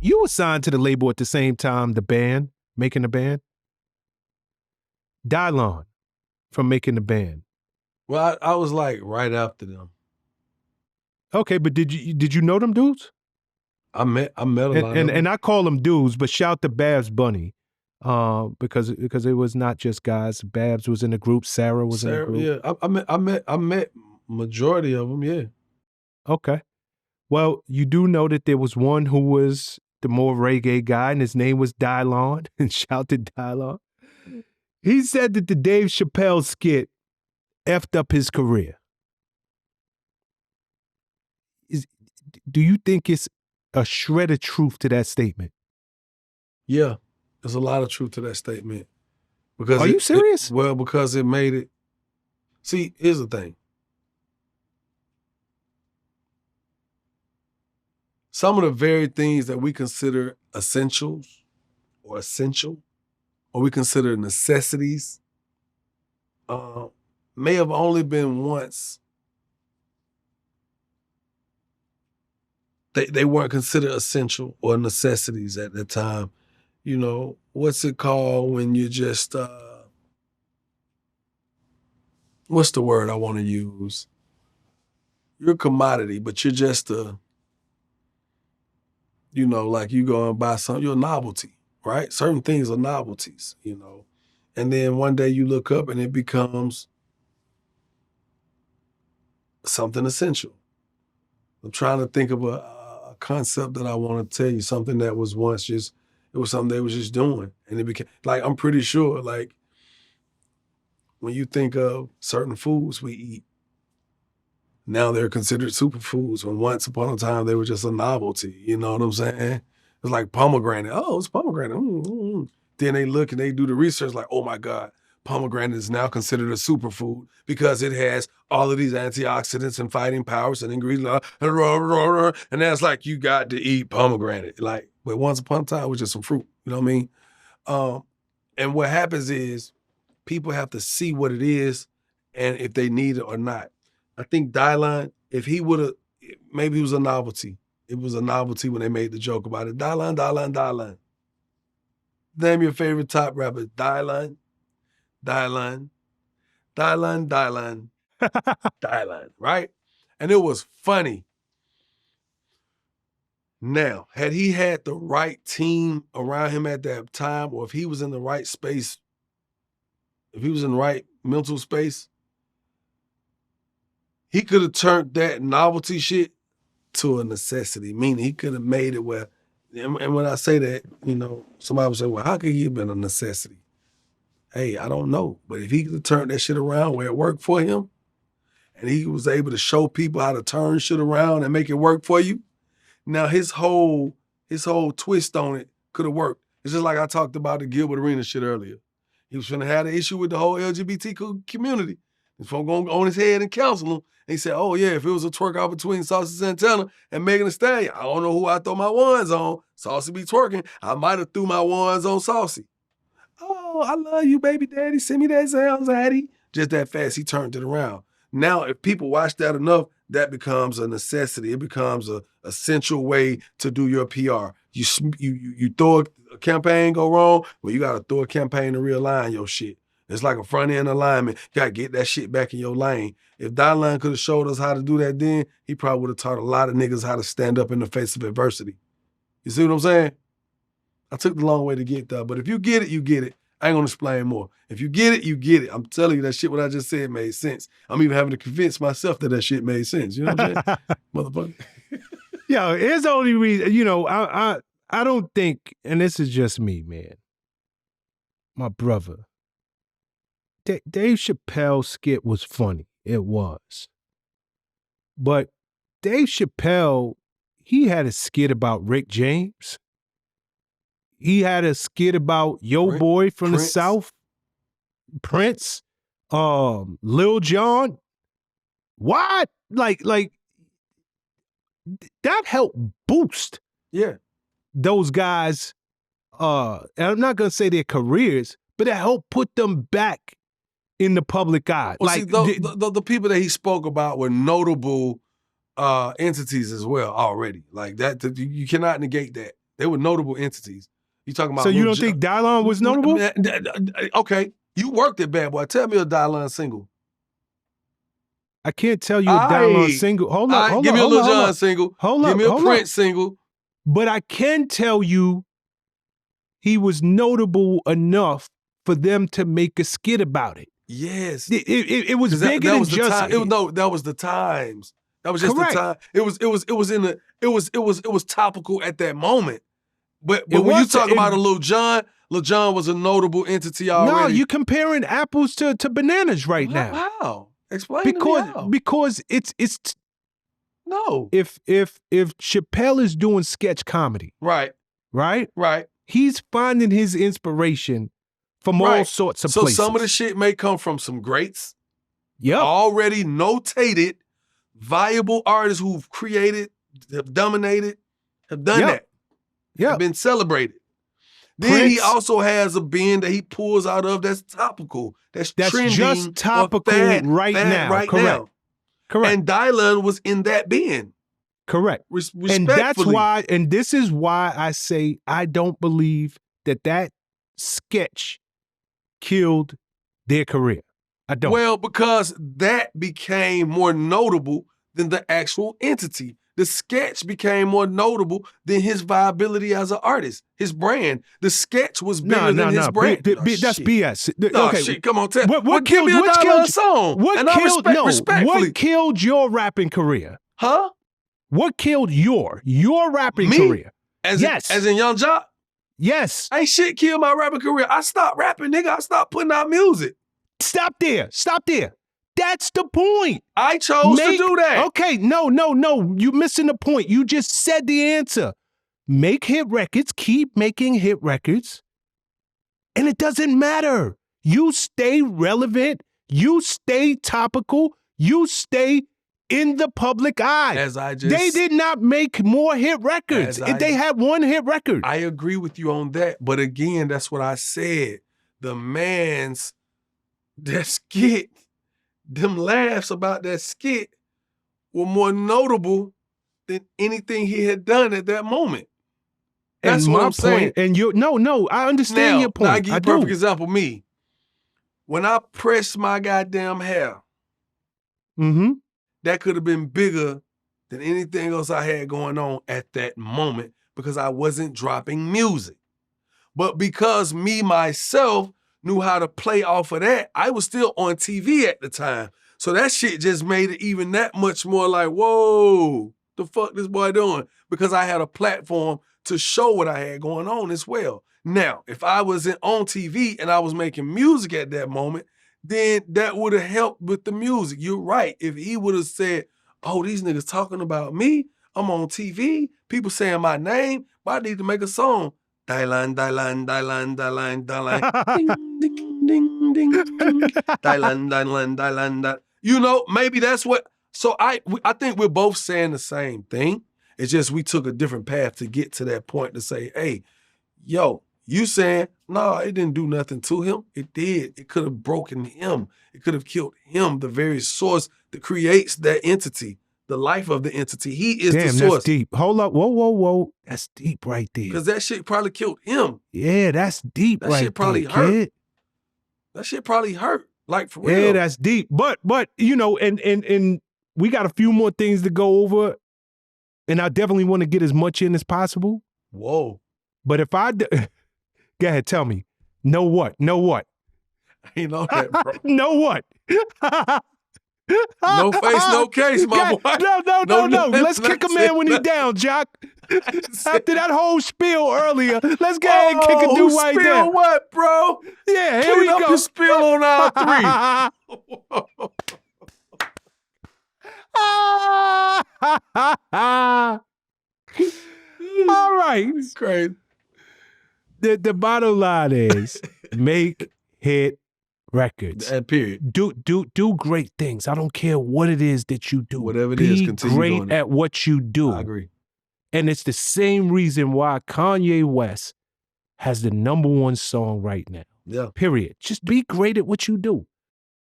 You were signed to the label at the same time making the band. Dylon from making the band. Well, I was like right after them. Okay, but did you know them dudes? I met a lot of them. And I call them dudes, but shout to Babs Bunny. Because it was not just guys. Babs was in the group. Sarah was in the group. Yeah, I met majority of them. Yeah. Okay. Well, you do know that there was one who was the more reggae guy, and his name was Dylon. And shout to Dylon. He said that the Dave Chappelle skit effed up his career. Do you think it's a shred of truth to that statement? Yeah, there's a lot of truth to that statement. Because Are you serious? Because it made it. See, here's the thing. Some of the very things that we consider essentials or essential, or we consider necessities, may have only been once. They weren't considered essential or necessities at the time. You know, what's it called when you just, what's the word I want to use? You're a commodity, but you're just like you go and buy something, you're a novelty, right? Certain things are novelties, And then one day you look up and it becomes something essential. I'm trying to think of a concept that I want to tell you, something that was once it was something they was just doing. And it became, like, I'm pretty sure, like, when you think of certain foods we eat, now they're considered superfoods, when once upon a time they were just a novelty, you know what I'm saying? It's like pomegranate. Oh, it's pomegranate. Mm-hmm. Then they look and they do the research like, oh my God, pomegranate is now considered a superfood because it has all of these antioxidants and fighting powers and ingredients. And that's like, you got to eat pomegranate. Like, but once upon a time, it was just some fruit. You know what I mean? And what happens is people have to see what it is and if they need it or not. I think Dylon, if he would have, maybe he was a novelty. It was a novelty when they made the joke about it. Dylon. Name your favorite top rapper. Dylon, right? And it was funny. Now, had he had the right team around him at that time, or if he was in the right space, if he was in the right mental space, he could have turned that novelty shit to a necessity, meaning he could have made it where, and when I say that, somebody would say, well, how could he have been a necessity? Hey, I don't know. But if he could have turned that shit around where it worked for him, and he was able to show people how to turn shit around and make it work for you, now his whole twist on it could have worked. It's just like I talked about the Gilbert Arenas shit earlier. He was finna have an issue with the whole LGBT community. He's going to go on his head and counsel him. And he said, oh yeah, if it was a twerk out between Saucy Santana and Megan Thee Stallion, I don't know who I throw my ones on. Saucy be twerking. I might have threw my ones on Saucy. Oh, I love you, baby daddy. Send me that sound, zaddy. Just that fast, he turned it around. Now, if people watch that enough, that becomes a necessity. It becomes a essential way to do your PR. You throw a campaign go wrong, well, you got to throw a campaign to realign your shit. It's like a front end alignment. You got to get that shit back in your lane. If Dylon could have showed us how to do that then, he probably would have taught a lot of niggas how to stand up in the face of adversity. You see what I'm saying? I took the long way to get there, but if you get it, you get it. I ain't gonna explain more. If you get it, you get it. I'm telling you that shit, what I just said made sense. I'm even having to convince myself that shit made sense. You know what I'm saying? Motherfucker. Yo, it's the only reason, I don't think, and this is just me, man, my brother, Dave Chappelle skit was funny. It was. But Dave Chappelle, he had a skit about Rick James. He had a skit about Yo Boy from the South, Prince, Lil Jon. What? Like that helped boost those guys. And I'm not gonna say their careers, but it helped put them back in the public eye. Well, see, the people that he spoke about were notable entities as well already. Like that, you cannot negate that. They were notable entities. You talking about? So you don't think Dylon was notable? Okay, you worked at Bad Boy. Tell me a Dylon single. I can't tell you a Dylon single. Hold up. Give me a Lil Jon single. Hold up. Give me a Prince single. But I can tell you he was notable enough for them to make a skit about it. Yes. It was bigger than just... No, that was the times. That was just Correct. the time. It was topical at that moment. But when you talk about a Lil Jon was a notable entity already. No, you're comparing apples to bananas right now. How? Explain to me how. Because it's no. If Chappelle is doing sketch comedy, right, he's finding his inspiration from all sorts of places. So some of the shit may come from some greats, already notated, viable artists who've created, have dominated, have done that, have been celebrated. Then he also has a bend that he pulls out of that's topical, that's trending, just topical right now. Correct. And Dylon was in that bend. Correct. And that's why, and this is why I say I don't believe that sketch killed their career. I don't. Well, because that became more notable than the actual entity. The sketch became more notable than his viability as an artist, his brand. The sketch was bigger than his brand. That's BS. Okay, shit, come on, tell what give killed, me a Dylon song. What killed your rapping career? Huh? What killed your rapping career? As in Young Jock? Yes. Ain't shit killed my rapping career. I stopped rapping, nigga. I stopped putting out music. Stop there. That's the point. I chose to do that. Okay, no. You're missing the point. You just said the answer. Make hit records, keep making hit records, and it doesn't matter. You stay relevant, you stay topical, you stay in the public eye. They did not make more hit records. They had one hit record. I agree with you on that. But again, that's what I said. The man's, that skit, them laughs about that skit were more notable than anything he had done at that moment. That's what I'm saying. And I understand your point. Now I give you a perfect example. Me, when I pressed my goddamn hair, that could have been bigger than anything else I had going on at that moment because I wasn't dropping music. But because me, myself, knew how to play off of that, I was still on TV at the time. So that shit just made it even that much more like, whoa, the fuck this boy doing? Because I had a platform to show what I had going on as well. Now, if I wasn't on TV and I was making music at that moment, then that would have helped with the music. You're right. If he would have said, oh, these niggas talking about me, I'm on TV, people saying my name, but I need to make a song. Dylon, Dylon, Dylon, Dylon, Dylon. Ding, ding, ding, ding, ding. Dylon, Dylon, Dylon, Dylon. You know, maybe that's what, so I think we're both saying the same thing. It's just we took a different path to get to that point to say, hey, yo, you saying, no, it didn't do nothing to him. It did. It could have broken him. It could have killed him, the very source that creates that entity, the life of the entity. He is the source. Damn, that's deep. Hold up. Whoa. That's deep right there. Because that shit probably killed him. Yeah, that's deep that right shit probably there, hurt. kid. That shit probably hurt. Like, for real. Yeah, that's deep. But you know, and we got a few more things to go over, and I definitely want to get as much in as possible. Whoa. But if I... Go ahead, tell me. Know what? I ain't know that, bro. Know what? No face, no case, my boy. No. Let's kick a man when he's down, Jock. After that whole spiel earlier, let's go ahead and kick a dude right there. Spill what, bro? Yeah, here we go. Clean up the spill on our three. All right. It's crazy. The bottom line is make hit records. Period. Do great things. I don't care what it is that you do. Whatever it is, continue great doing it. at what you do. I agree. And it's the same reason why Kanye West has the #1 song right now. Yeah. Period. Just be great at what you do.